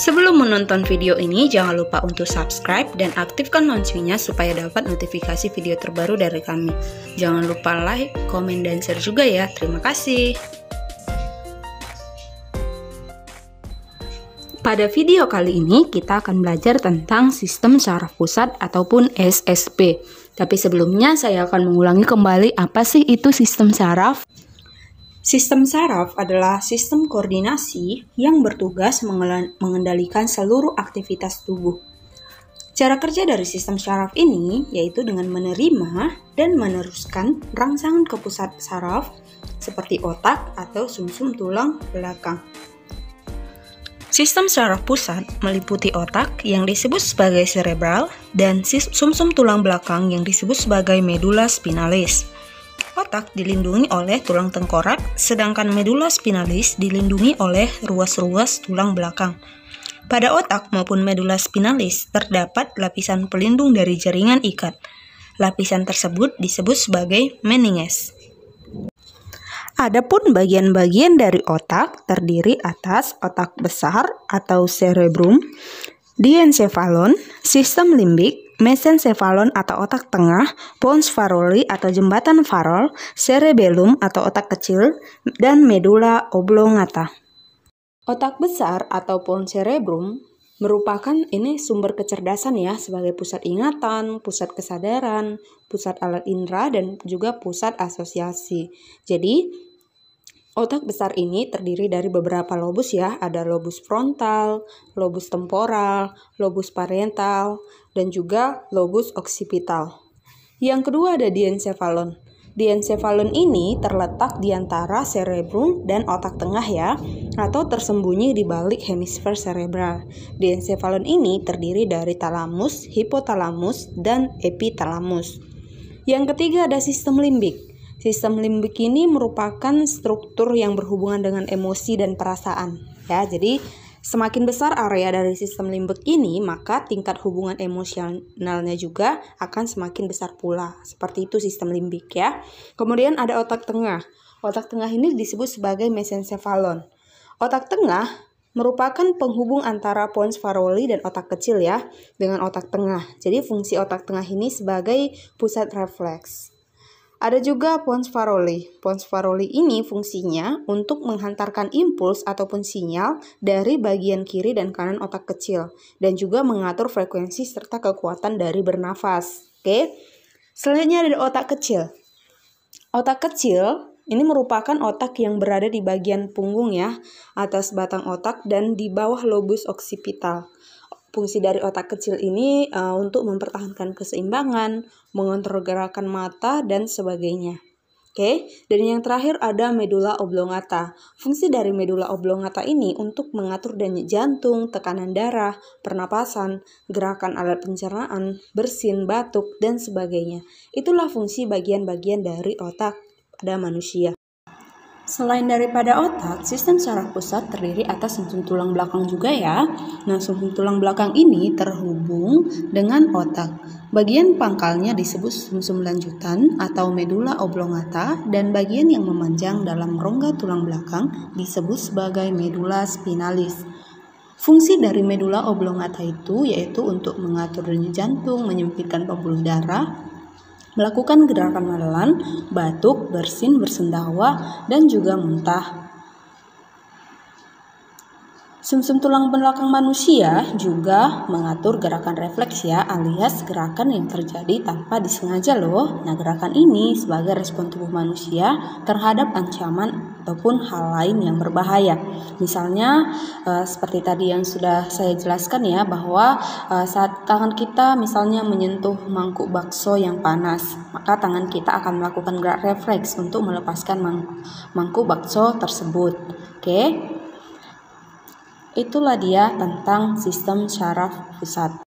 Sebelum menonton video ini, jangan lupa untuk subscribe dan aktifkan loncengnya supaya dapat notifikasi video terbaru dari kami. Jangan lupa like, komen, dan share juga ya. Terima kasih. Pada video kali ini, kita akan belajar tentang sistem saraf pusat ataupun SSP. Tapi sebelumnya, saya akan mengulangi kembali apa sih itu sistem saraf. Sistem saraf adalah sistem koordinasi yang bertugas mengendalikan seluruh aktivitas tubuh. Cara kerja dari sistem saraf ini yaitu dengan menerima dan meneruskan rangsangan ke pusat saraf seperti otak atau sumsum tulang belakang. Sistem saraf pusat meliputi otak yang disebut sebagai cerebral dan sumsum tulang belakang yang disebut sebagai medulla spinalis. Otak dilindungi oleh tulang tengkorak, sedangkan medulla spinalis dilindungi oleh ruas-ruas tulang belakang. Pada otak maupun medulla spinalis terdapat lapisan pelindung dari jaringan ikat. Lapisan tersebut disebut sebagai meninges. Adapun bagian-bagian dari otak terdiri atas otak besar atau cerebrum, diencephalon, sistem limbik, mesencephalon atau otak tengah, pons farolli atau jembatan farol, cerebellum atau otak kecil, dan medulla oblongata. Otak besar atau pons cerebrum merupakan ini sumber kecerdasan ya, sebagai pusat ingatan, pusat kesadaran, pusat alat indera, dan juga pusat asosiasi. Jadi, otak besar ini terdiri dari beberapa lobus ya, ada lobus frontal, lobus temporal, lobus parietal, dan juga lobus occipital. Yang kedua ada diencephalon. Diencephalon ini terletak di antara cerebrum dan otak tengah ya, atau tersembunyi di balik hemisfer cerebral. Diencephalon ini terdiri dari talamus, hipotalamus, dan epitalamus. Yang ketiga ada sistem limbik. Sistem limbik ini merupakan struktur yang berhubungan dengan emosi dan perasaan. Ya, jadi semakin besar area dari sistem limbik ini, maka tingkat hubungan emosionalnya juga akan semakin besar pula. Seperti itu sistem limbik ya. Kemudian ada otak tengah. Otak tengah ini disebut sebagai mesencephalon. Otak tengah merupakan penghubung antara pons farolli dan otak kecil ya, dengan otak tengah. Jadi fungsi otak tengah ini sebagai pusat refleks. Ada juga pons farolli. Pons farolli ini fungsinya untuk menghantarkan impuls ataupun sinyal dari bagian kiri dan kanan otak kecil dan juga mengatur frekuensi serta kekuatan dari bernafas. Oke. Selanjutnya ada otak kecil. Otak kecil ini merupakan otak yang berada di bagian punggung ya, atas batang otak dan di bawah lobus occipital. Fungsi dari otak kecil ini untuk mempertahankan keseimbangan, mengontrol gerakan mata, dan sebagainya. Oke, dan yang terakhir ada medulla oblongata. Fungsi dari medulla oblongata ini untuk mengatur denyut jantung, tekanan darah, pernapasan, gerakan alat pencernaan, bersin, batuk, dan sebagainya. Itulah fungsi bagian-bagian dari otak pada manusia. Selain daripada otak, sistem saraf pusat terdiri atas sumsum tulang belakang juga ya. Nah, sumsum tulang belakang ini terhubung dengan otak. Bagian pangkalnya disebut sumsum lanjutan atau medulla oblongata dan bagian yang memanjang dalam rongga tulang belakang disebut sebagai medulla spinalis. Fungsi dari medulla oblongata itu yaitu untuk mengatur denyut jantung, menyempitkan pembuluh darah, melakukan gerakan menelan, batuk, bersin, bersendawa, dan juga muntah. Sumsum tulang belakang manusia juga mengatur gerakan refleks ya, alias gerakan yang terjadi tanpa disengaja loh. Nah, gerakan ini sebagai respon tubuh manusia terhadap ancaman ataupun hal lain yang berbahaya. Misalnya seperti tadi yang sudah saya jelaskan ya, bahwa saat tangan kita misalnya menyentuh mangkuk bakso yang panas, maka tangan kita akan melakukan gerak refleks untuk melepaskan mangkuk bakso tersebut. Oke. Itulah dia tentang sistem saraf pusat.